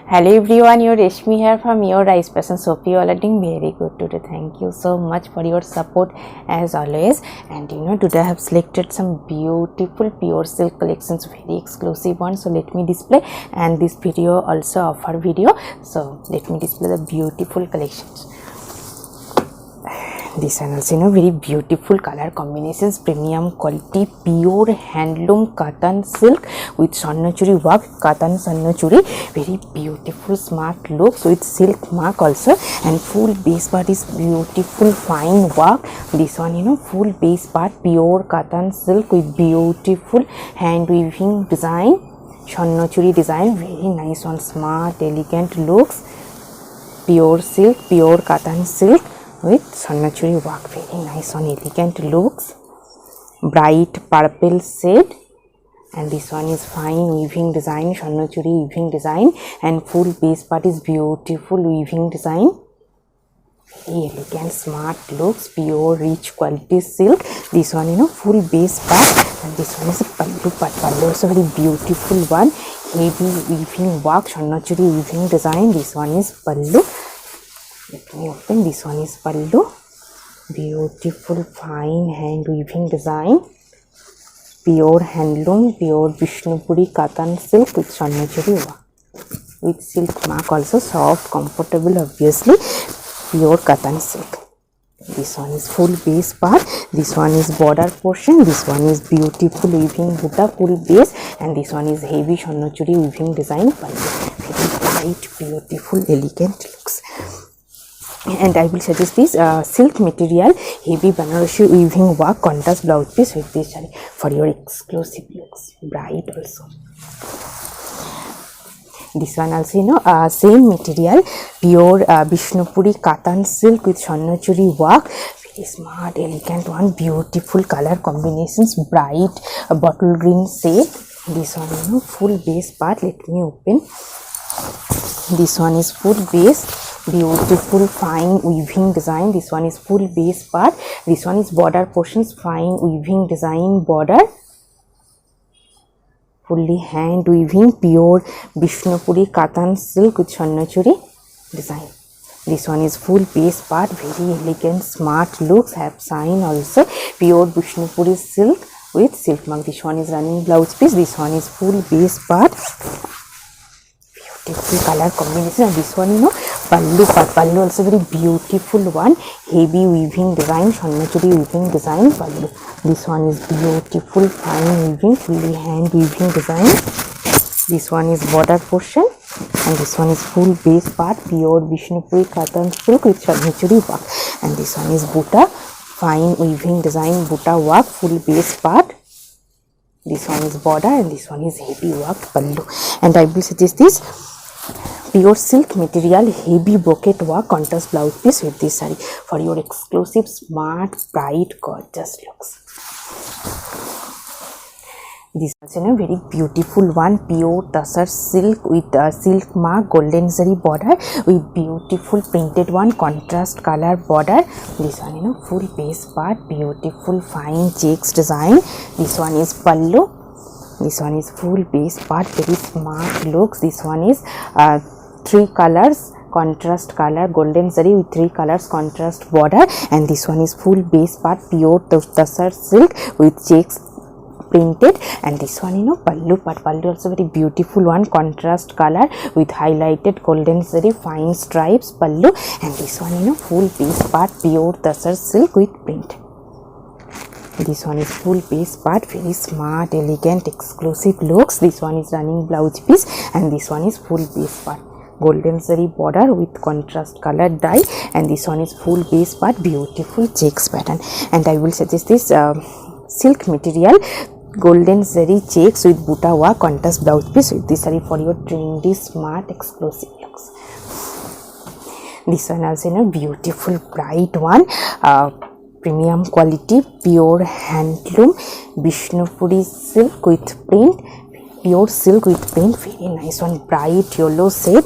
Hello everyone, your Reshmi here from your Rice Passion Sophie. You all are doing very good today. Thank you so much for your support as always. And today I have selected some beautiful pure silk collections, very exclusive ones. So let me display, and this video also offer video. So let me display the beautiful collections. This one also very beautiful color combinations, premium quality pure handloom cotton silk with Swarnachuri work, cotton Swarnachuri, very beautiful smart looks with silk mark also, and full base part is beautiful fine work. This one full base part pure cotton silk with beautiful hand weaving design, Swarnachuri design, very nice one, smart elegant looks, pure silk, pure cotton silk with Swarnachuri work, very nice one, elegant looks, bright purple shade, and this one is fine weaving design, Swarnachuri weaving design, and full base part is beautiful weaving design, very elegant smart looks, pure rich quality silk. This one full base part, and this one is a pallu part, pallu also very beautiful one, heavy weaving work, Swarnachuri weaving design. This one is pallu. Let me open. This one is pallu, beautiful fine hand weaving design, pure handloom, pure Vishnupuri cotton silk with Swarnachuri work, with silk mark also, soft comfortable obviously, pure cotton silk. This one is full base part, this one is border portion, this one is beautiful weaving butta full base, and this one is heavy Swarnachuri weaving design pallu, very bright beautiful elegant looks. And I will suggest this silk material, heavy Banarasi weaving work, contrast blouse piece with this saree for your exclusive looks, bright also. This one also same material, pure Vishnupuri cotton silk with Swarnachuri work, very smart elegant one, beautiful color combinations, bright bottle green shade. This one full base part, let me open. This one is full base, beautiful fine weaving design. This one is full base part, this one is border portions, fine weaving design border, fully hand weaving, pure Vishnupuri cotton silk with Swarnachuri design. This one is full base part, very elegant smart looks, have sign also, pure Vishnupuri silk with silk mark. This one is running blouse piece, this one is full base part, beautiful color combination. And this one pallu part, pallu also very beautiful one, heavy weaving design, Swarnachuri weaving design pallu. This one is beautiful fine weaving, fully hand weaving design. This one is border portion, and this one is full base part, pure Vishnupuri cotton silk with Swarnachuri work, and this one is butta fine weaving design butta work, full base part. This one is border, and this one is heavy work pallu. And I will suggest this pure silk material, heavy brocade work, contrast blouse piece with this saree for your exclusive smart bright gorgeous looks. This is a very beautiful one, pure tussar silk with silk mark, golden zari border with beautiful printed one, contrast color border. This one full base part, beautiful fine checks design. This one is pallu, this one is full base part, very smart looks. This one is 3 colors contrast color, golden zari with 3 colors contrast border, and this one is full base part, pure tussar silk with checks printed. And this one pallu part, pallu also very beautiful one, contrast color with highlighted golden zari fine stripes pallu. And this one full base part, pure tussar silk with print. This one is full base part, very smart elegant exclusive looks. This one is running blouse piece, and this one is full base part, golden zari border with contrast color dye, and this one is full base part, beautiful checks pattern. And I will suggest this silk material, golden zari checks with butta work, contrast blouse piece with this saree for your trendy smart exclusive looks. This one also beautiful bright one, premium quality pure handloom Vishnupuri silk with print, pure silk with print, very nice one, bright yellow shade.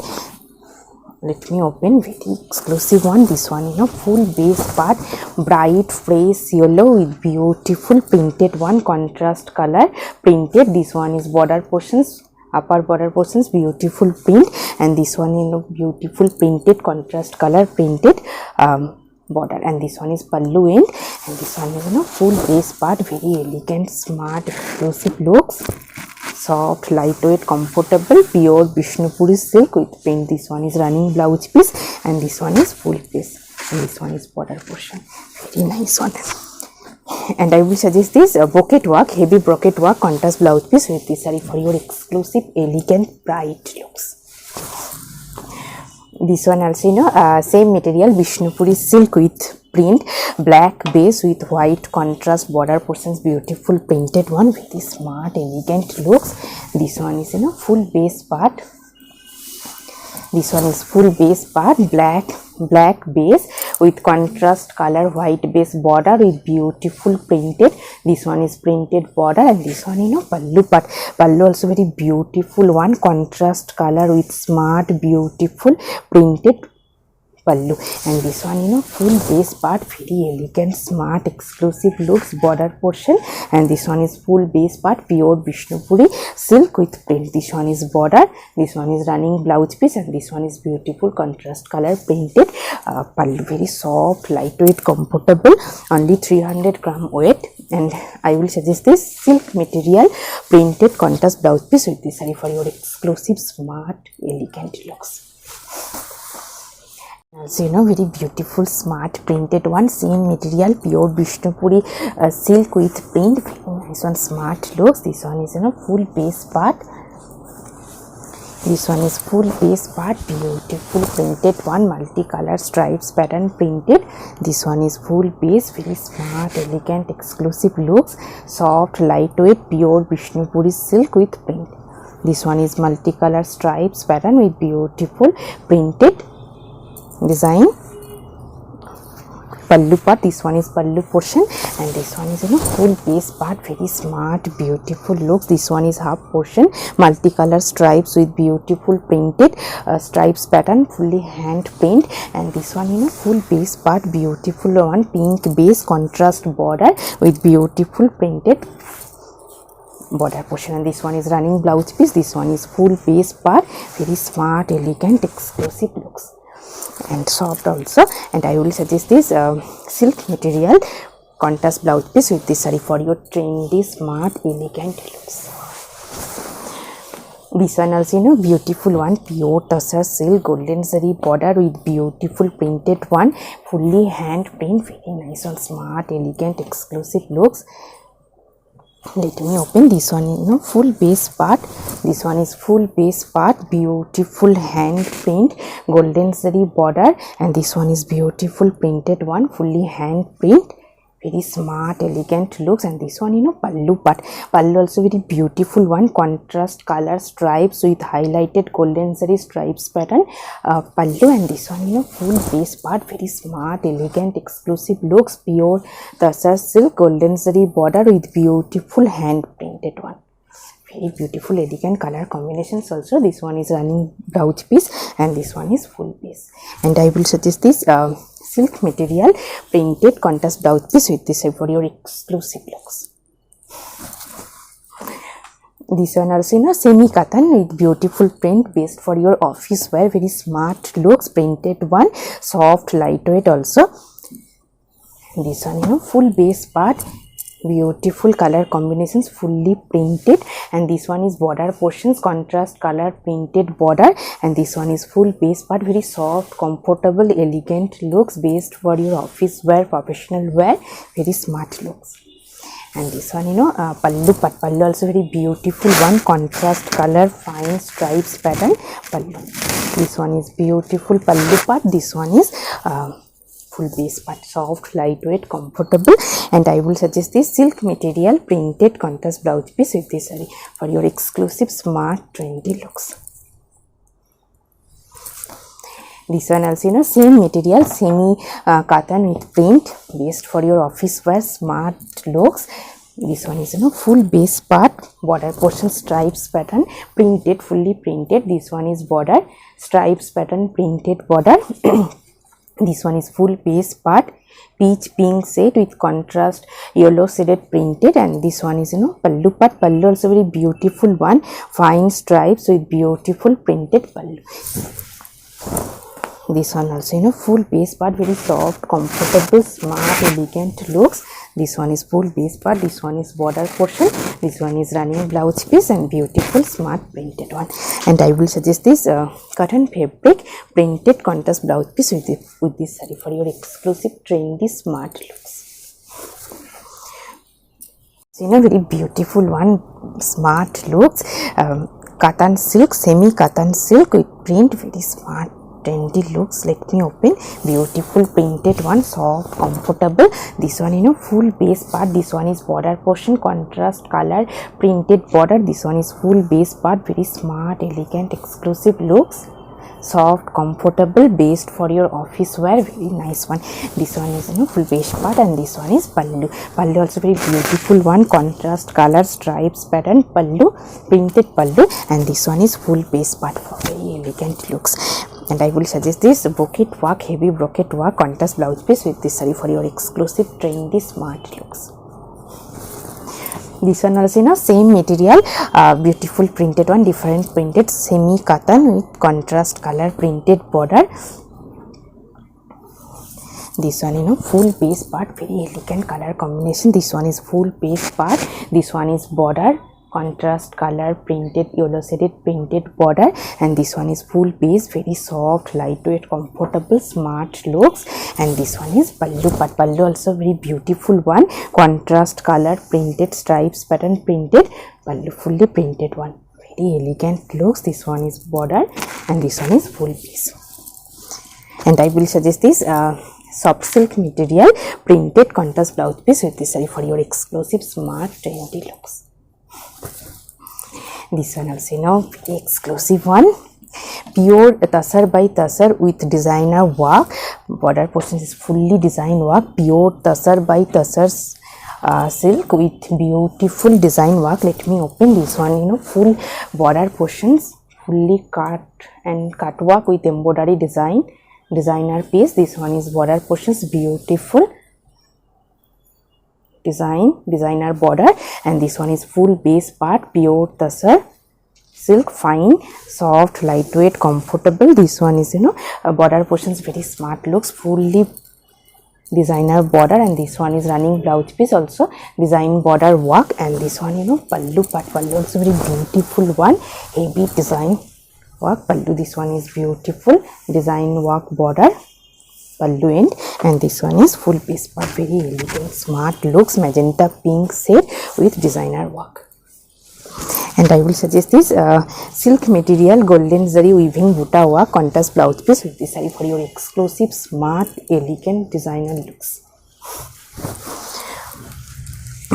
Let me open, very exclusive one. This one full base part, bright fresh yellow with beautiful printed one, contrast color printed. This one is border portions, upper border portions beautiful print, and this one beautiful printed contrast color printed border, and this one is pallu end, and this one is full base part, very elegant, smart, exclusive looks, soft, lightweight, comfortable, pure Vishnupuri silk with print. This one is running blouse piece, and this one is full piece, and this one is border portion, very nice one. And I will suggest this brocade work, heavy brocade work contrast blouse piece with this saree for your exclusive, elegant, bright looks. This one also same material, Vishnupuri silk with print, black base with white contrast border portions, beautiful printed one with this smart, elegant looks. This one is full base part. This one is full base part, black base with contrast color white base border with beautiful printed. This one is printed border, and this one pallu part. Pallu also very beautiful one, contrast color with smart, beautiful printed pallu, and this one full base part, very elegant, smart, exclusive looks, border portion, and this one is full base part, pure Vishnupuri silk with print. This one is border, this one is running blouse piece, and this one is beautiful contrast color printed pallu, very soft, lightweight, comfortable, only 300 gram weight. And I will suggest this silk material printed contrast blouse piece with this saree for your exclusive, smart, elegant looks. Also very beautiful, smart, printed one, same material, pure Vishnupuri silk with print, very nice one, smart looks. This one is full base part. This one is full base part, beautiful printed one, multicolor stripes pattern printed. This one is full base, very smart, elegant, exclusive looks, soft, lightweight, pure Vishnupuri silk with print. This one is multicolor stripes pattern with beautiful printed design. Pallu part, this one is pallu portion, and this one is full base part, very smart, beautiful looks. This one is half portion, multicolor stripes with beautiful printed stripes pattern, fully hand print, and this one full base part, beautiful one, pink base contrast border with beautiful printed border portion, and this one is running blouse piece. This one is full base part, very smart, elegant, exclusive looks, and soft also. And I will suggest this silk material contrast blouse piece with this saree for your trendy, smart, elegant looks. This one also beautiful one, pure tussar silk, golden zari border with beautiful printed one, fully hand print, very nice one, smart, elegant, exclusive looks. Let me open this one, full base part. This one is full base part, beautiful hand print, golden zari border, and this one is beautiful printed one, fully hand print, very smart, elegant looks. And this one pallu part. Pallu also very beautiful one, contrast color stripes with highlighted golden zari stripes pattern pallu, and this one full base part, very smart, elegant, exclusive looks, pure tussar silk, golden zari border with beautiful hand printed one, very beautiful, elegant color combinations also. This one is running blouse piece, and this one is full piece. And I will suggest this silk material printed contrast blouse piece with this for your exclusive looks. This one also semi cotton with beautiful print, based for your office wear, very smart looks, printed one, soft, lightweight also. This one full base part, beautiful color combinations, fully printed, and this one is border portions, contrast color printed border, and this one is full base part, very soft, comfortable, elegant looks, based for your office wear, professional wear, very smart looks. And this one pallu part. Pallu also very beautiful one, contrast color, fine stripes pattern pallu. This one is beautiful pallu part. This one is full base part, soft, lightweight, comfortable. And I will suggest this silk material printed contrast blouse piece with this saree for your exclusive, smart, trendy looks. This one also same material, semi cotton with print, based for your office wear, smart looks. This one is full base part, border portion stripes pattern printed, fully printed. This one is border stripes pattern printed border. This one is full base part, peach pink shade with contrast yellow shaded printed, and this one is pallu part. Pallu also very beautiful one, fine stripes with beautiful printed pallu. This one also full base part, very soft, comfortable, smart, elegant looks. This one is full base part, this one is border portion, this one is running blouse piece, and beautiful smart printed one. And I will suggest this cotton fabric printed contrast blouse piece with this saree for your exclusive trendy smart looks. So very beautiful one, smart looks, cotton silk, semi cotton silk with print, very smart trendy looks. Let me open. Beautiful printed one, soft, comfortable. This one full base part, this one is border portion, contrast color printed border. This one is full base part, very smart, elegant, exclusive looks, soft, comfortable, based for your office wear, very nice one. This one is full base part, and this one is pallu. Pallu also very beautiful one, contrast color stripes pattern pallu, printed pallu, and this one is full base part for very elegant looks. And I will suggest this brocade work, heavy brocade work contrast blouse piece with this saree for your exclusive trendy smart looks. This one also same material, beautiful printed one, different printed, semi cotton with contrast color printed border. This one full base part, very elegant color combination. This one is full base part, this one is border, contrast color printed yellow shaded printed border, and this one is full base, very soft, lightweight, comfortable, smart looks. And this one is pallu part. Pallu also very beautiful one, contrast color printed stripes pattern printed pallu, fully printed one, very elegant looks. This one is border, and this one is full base. And I will suggest this soft silk material printed contrast blouse piece with this saree for your exclusive smart trendy looks. This one also very exclusive one, pure tussar by tussar with designer work. Border portion is fully design work, pure tussar by tussar silk with beautiful design work. Let me open this one. Full border portions, fully cut and cut work with embroidery designer piece. This one is border portions, beautiful designer border, and this one is full base part, pure tussar silk, fine, soft, lightweight, comfortable. This one is border portions, very smart looks, fully designer border, and this one is running blouse piece, also design border work. And this one pallu part. Pallu also very beautiful one, heavy design work pallu. This one is beautiful design work border pallu end, and this one is full base part, very elegant smart looks, magenta pink shade with designer work. And I will suggest this silk material golden zari weaving buta work contrast blouse piece with this saree for your exclusive smart elegant designer looks.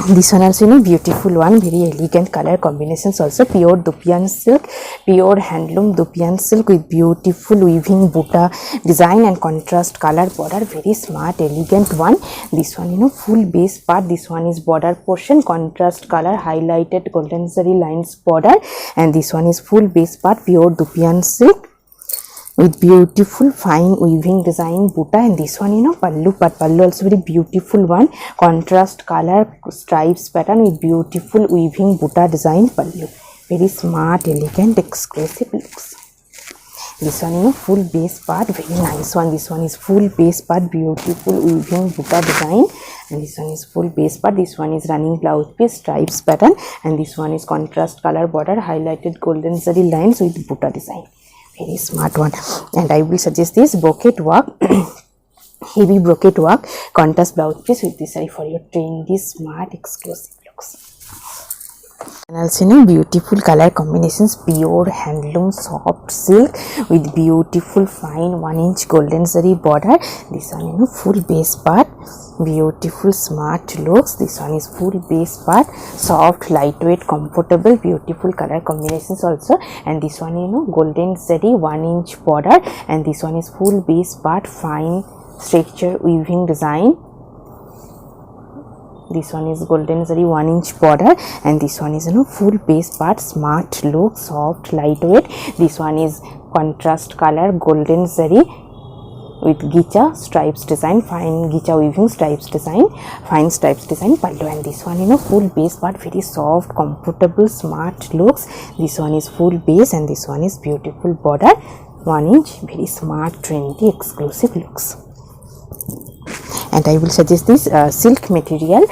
This one also beautiful one, very elegant color combinations, also pure Dupian silk, pure handloom Dupian silk with beautiful weaving buta design and contrast color border, very smart elegant one. This one full base part, this one is border portion, contrast color highlighted golden zari lines border, and this one is full base part, pure Dupian silk with beautiful fine weaving design buta. And this one pallu part. Pallu also very beautiful one, contrast color stripes pattern with beautiful weaving buta design pallu, very smart elegant exclusive looks. This one full base part, very nice one. This one is full base part, beautiful weaving buta design, and this one is full base part. This one is running blouse piece, stripes pattern, and this one is contrast color border highlighted golden zari lines with buta design, very smart one. And I will suggest this brocade work heavy brocade work contrast blouse piece with this saree for your trendy smart exclusive looks. And also beautiful color combinations, pure handloom soft silk with beautiful fine 1-inch golden zari border. This one full base part, beautiful smart looks. This one is full base part, soft lightweight comfortable, beautiful color combinations also. And this one golden zari 1-inch border, and this one is full base part, fine structure weaving design. This one is golden zari 1-inch border, and this one is full base part, smart look, soft lightweight. This one is contrast color golden zari with gicha stripes design, fine gicha weaving stripes design, fine stripes design pallu. And this one, you know, full base part, very soft, comfortable, smart looks. This one is full base and this one is beautiful border, 1 inch, very smart, trendy, exclusive looks. And I will suggest this silk material,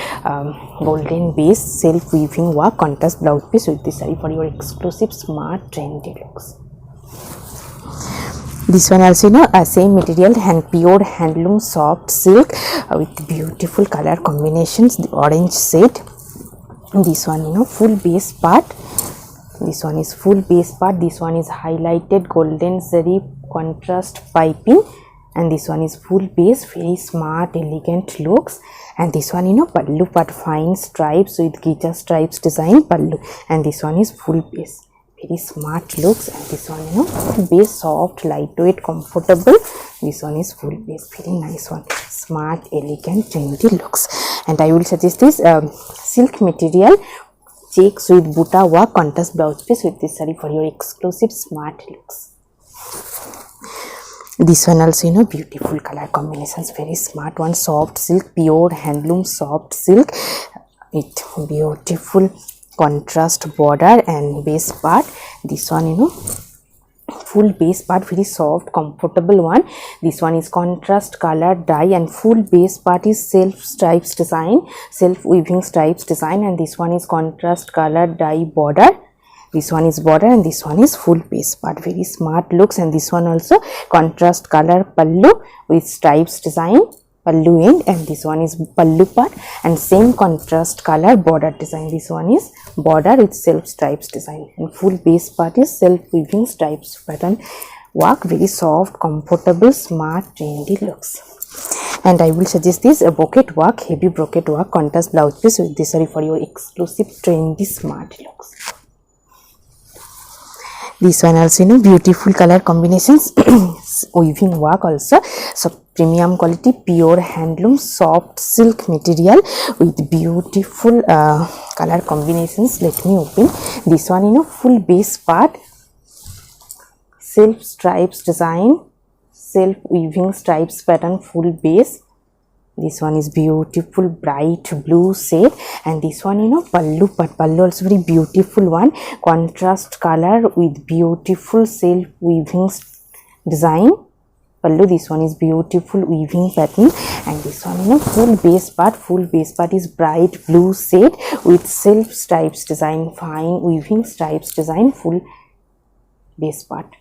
golden base self weaving work contrast blouse piece with this saree for your exclusive, smart, trendy looks. This one also, you know, same material, pure handloom soft silk with beautiful color combinations, the orange shade. This one, you know, full base part. This one is full base part. This one is highlighted golden zari contrast piping. And this one is full base, very smart, elegant looks. And this one, you know, pallu part, fine stripes with gicha stripes design pallu. And this one is full base, very smart looks. And this one, you know, full base, soft, lightweight, comfortable. This one is full base, very nice one, smart, elegant, trendy looks. And I will suggest this silk material, checks with buta work contrast blouse piece with this saree for your exclusive, smart looks. This one also, you know, beautiful color combinations, very smart one, soft silk, pure handloom soft silk with beautiful contrast border and base part. This one, you know, full base part, very soft, comfortable one. This one is contrast color dye and full base part is self stripes design, self weaving stripes design. And this one is contrast color dye border. This one is border and this one is full base part, very smart looks. And this one also contrast color pallu with stripes design, pallu end. And this one is pallu part and same contrast color border design. This one is border with self stripes design and full base part is self weaving stripes pattern work, very soft, comfortable, smart, trendy looks. And I will suggest this brocade work, heavy brocade work contrast blouse piece with this saree for your exclusive, trendy, smart looks. This one also, you know, beautiful color combinations, weaving work also. So premium quality, pure handloom soft silk material with beautiful color combinations. Let me open this one, you know, full base part, self stripes design, self weaving stripes pattern, full base. This one is beautiful bright blue shade. And this one, you know, pallu part, pallu also very beautiful one, contrast color with beautiful self weaving design pallu. This one is beautiful weaving pattern. And this one, you know, full base part is bright blue shade with self stripes design, fine weaving stripes design, full base part.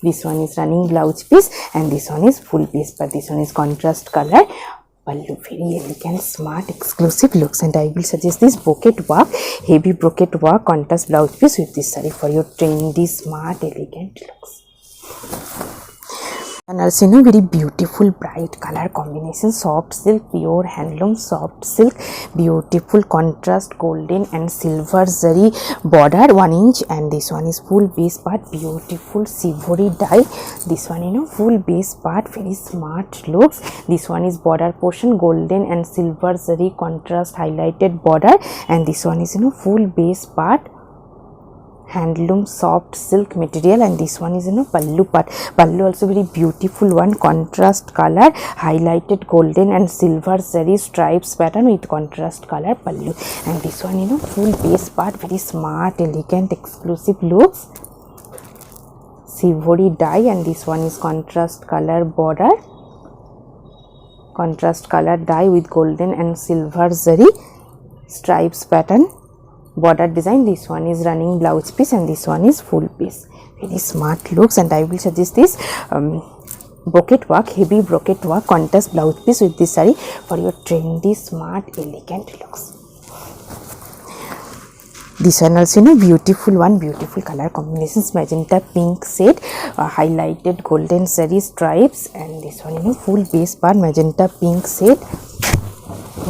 This one is running blouse piece and this one is full base part. This one is contrast color pallu, very elegant, smart, exclusive looks. And I will suggest this brocade work, heavy brocade work contrast blouse piece with this saree for your trendy, smart, elegant looks. And also, you know, very beautiful bright color combination, soft silk, pure handloom soft silk, beautiful contrast golden and silver zari border, 1 inch. And this one is full base part, beautiful silvery dye. This one, you know, full base part, very smart looks. This one is border portion, golden and silver zari contrast highlighted border. And this one is, you know, full base part, handloom soft silk material. And this one is, you know, pallu part, pallu also very beautiful one, contrast color highlighted golden and silver zari stripes pattern with contrast color pallu. And this one, you know, full base part, very smart, elegant, exclusive looks, silvery dye. And this one is contrast color border, contrast color dye with golden and silver zari stripes pattern border design. This one is running blouse piece and this one is full piece, very smart looks. And I will suggest this brocade work, heavy brocade work contrast blouse piece with this saree for your trendy, smart, elegant looks. This one also, you know, beautiful one, beautiful color combinations, magenta pink shade, highlighted golden zari stripes. And this one, you know, full base part, magenta pink shade.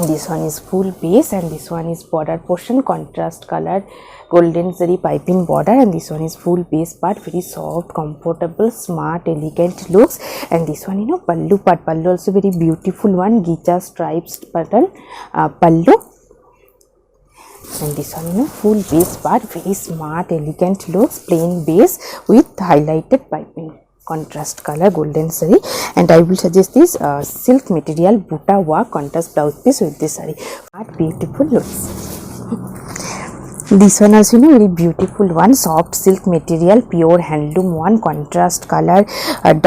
This one is full base and this one is border portion, contrast color golden zari piping border. And this one is full base part, very soft, comfortable, smart, elegant looks. And this one, you know, pallu part, pallu also very beautiful one, gicha stripes pattern pallu. And this one, you know, full base part, very smart, elegant looks, plain base with highlighted piping. contrast color golden saree, and I will suggest this silk material buta work contrast blouse piece with this saree. What beautiful looks. This one also very beautiful one, soft silk material, pure handloom one, contrast color,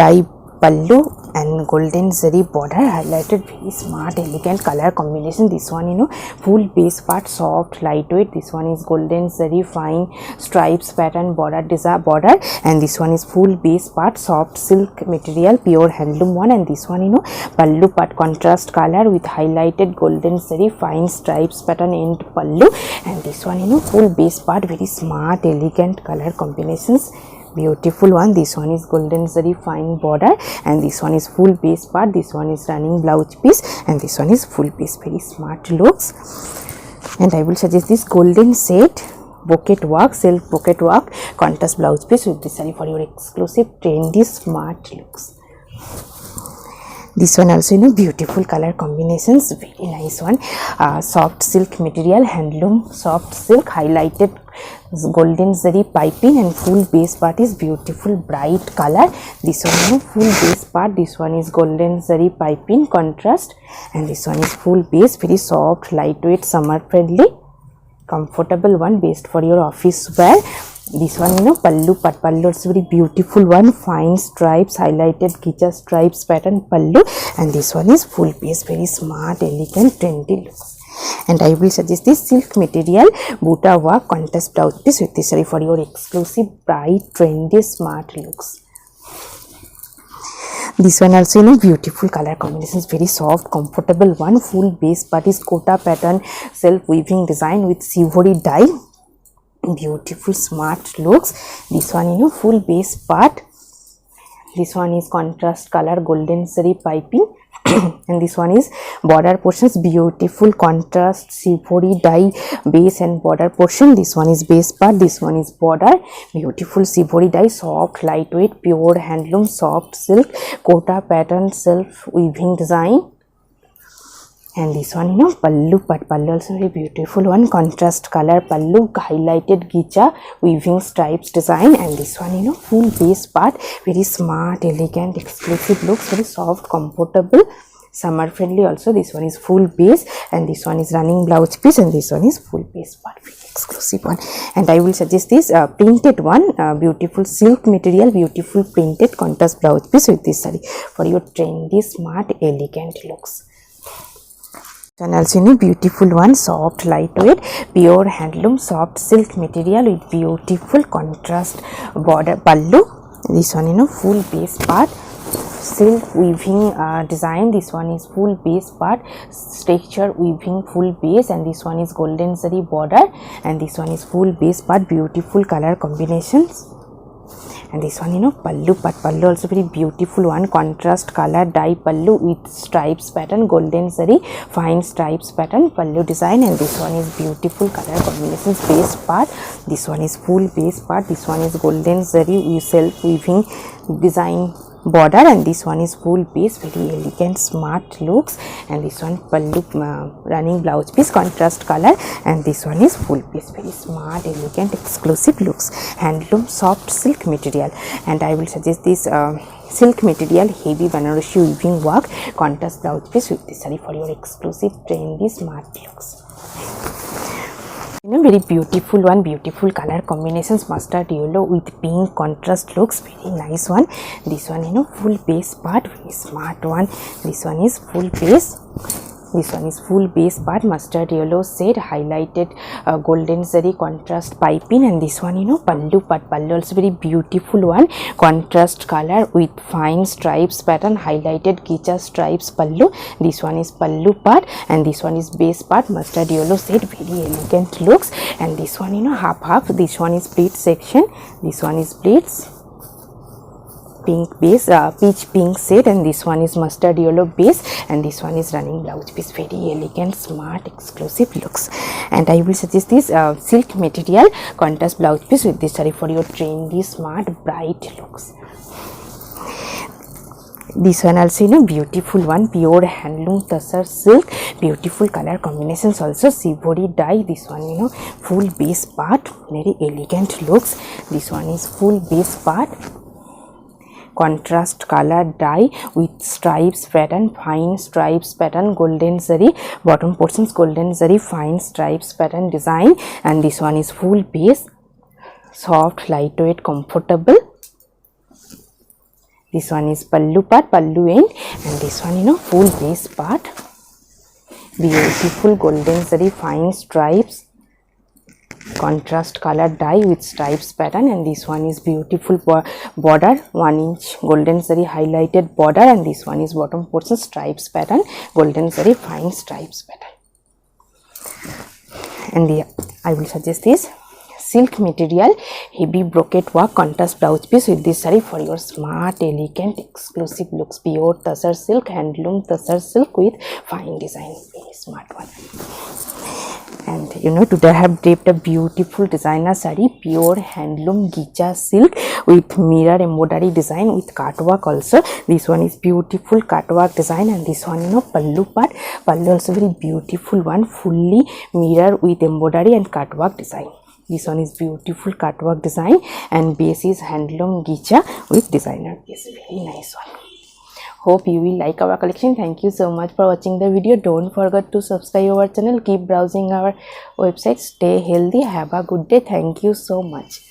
dye pallu and golden zari border, highlighted, very smart elegant color combination. This one full base part soft lightweight. This one is golden zari fine stripes pattern border border, and this one is full base part soft silk material, pure handloom one, and this one pallu part contrast color with highlighted golden zari fine stripes pattern end pallu, and this one full base part, very smart elegant color combinations. Beautiful one. This one is golden zari fine border, and this one is full base part. This one is running blouse piece, and this one is full base. Very smart looks. And I will suggest this golden set bouquet work, silk bouquet work contrast blouse piece with this saree for your exclusive trendy smart looks. This one also beautiful color combinations, very nice one. Soft silk material, handloom soft silk, highlighted golden zari piping, and full base part is beautiful bright color. This one full base part, this one is golden zari piping contrast, and this one is full base, very soft lightweight summer friendly comfortable one, best for your office wear. This one pallu part, pallu is very beautiful one, fine stripes highlighted gicha stripes pattern pallu, and this one is full base, very smart elegant trendy looks. And I will suggest this silk material buta work contrast blouse piece with this saree for your exclusive bright trendy smart looks. This one also beautiful color combinations, very soft comfortable one, full base part is kota pattern self weaving design with sivori dye, beautiful smart looks. This one full base part, this one is contrast color golden zari piping and this one is border portions, beautiful contrast sivori dye base and border portion. This one is base part, this one is border, beautiful sivori dye, soft lightweight pure handloom soft silk kota pattern self weaving design. And this one pallu part, pallu also very beautiful one, contrast color pallu highlighted gicha weaving stripes design, and this one full base part, very smart elegant exclusive looks, very soft comfortable summer friendly also. This one is full base, and this one is running blouse piece, and this one is full base part, very exclusive one. And I will suggest this printed one, beautiful silk material, beautiful printed contrast blouse piece with this saree for your trendy smart elegant looks. And also beautiful one, soft lightweight pure handloom soft silk material with beautiful contrast border pallu. This one full base part silk weaving design. This one is full base part texture weaving full base, and this one is golden zari border, and this one is full base part, beautiful color combinations. And this one pallu part, pallu also very beautiful one, contrast color dye pallu with stripes pattern golden zari fine stripes pattern pallu design, and this one is beautiful color combinations. Base part, this one is full base part, this one is golden zari self weaving design border, and this one is full base, very elegant smart looks. And this one pallu running blouse piece contrast color, and this one is full base, very smart elegant exclusive looks. Handloom soft silk material, and I will suggest this silk material heavy Banarasi weaving work contrast blouse piece with this saree for your exclusive trendy smart looks. Very beautiful one, beautiful color combinations, mustard yellow with pink contrast looks, very nice one. This one full base part, very smart one. This one is full base, this one is full base part mustard yellow shade highlighted golden zari contrast piping, and this one pallu part, pallu also very beautiful one, contrast color with fine stripes pattern highlighted gicha stripes pallu. This one is pallu part, and this one is base part mustard yellow shade, very elegant looks. And this one half, this one is pleat section, this one is pleats pink base, peach pink shade, and this one is mustard yellow base, and this one is running blouse piece, very elegant smart exclusive looks. And I will suggest this silk material contrast blouse piece with this saree for your trendy smart bright looks. This one also beautiful one, pure handloom tussar silk, beautiful color combinations also, sivori dye. This one full base part, very elegant looks. This one is full base part, contrast color dye with stripes pattern, fine stripes pattern, golden zari, bottom portions golden zari, fine stripes pattern design, and this one is full base, soft, lightweight, comfortable. This one is pallu part, pallu end, and this one full base part. Beautiful golden zari, fine stripes, contrast color dye with stripes pattern, and this one is beautiful border, 1 inch golden zari highlighted border, and this one is bottom portion stripes pattern, golden zari fine stripes pattern. And I will suggest this silk material, heavy brocade work, contrast blouse piece with this saree for your smart, elegant, exclusive looks. Pure Tasar silk, handloom Tasar silk with fine design. Very smart one. And today I have draped a beautiful designer saree, pure handloom gicha silk with mirror embroidery design with cutwork also. This one is beautiful cutwork design, and this one pallu part, pallu also very beautiful one, fully mirror with embroidery and cutwork design. This one is beautiful cutwork design, and base is handloom gicha with designer piece. Very nice one. Hope you will like our collection. Thank you so much for watching the video. Don't forget to subscribe our channel. Keep browsing our website. Stay healthy. Have a good day. Thank you so much.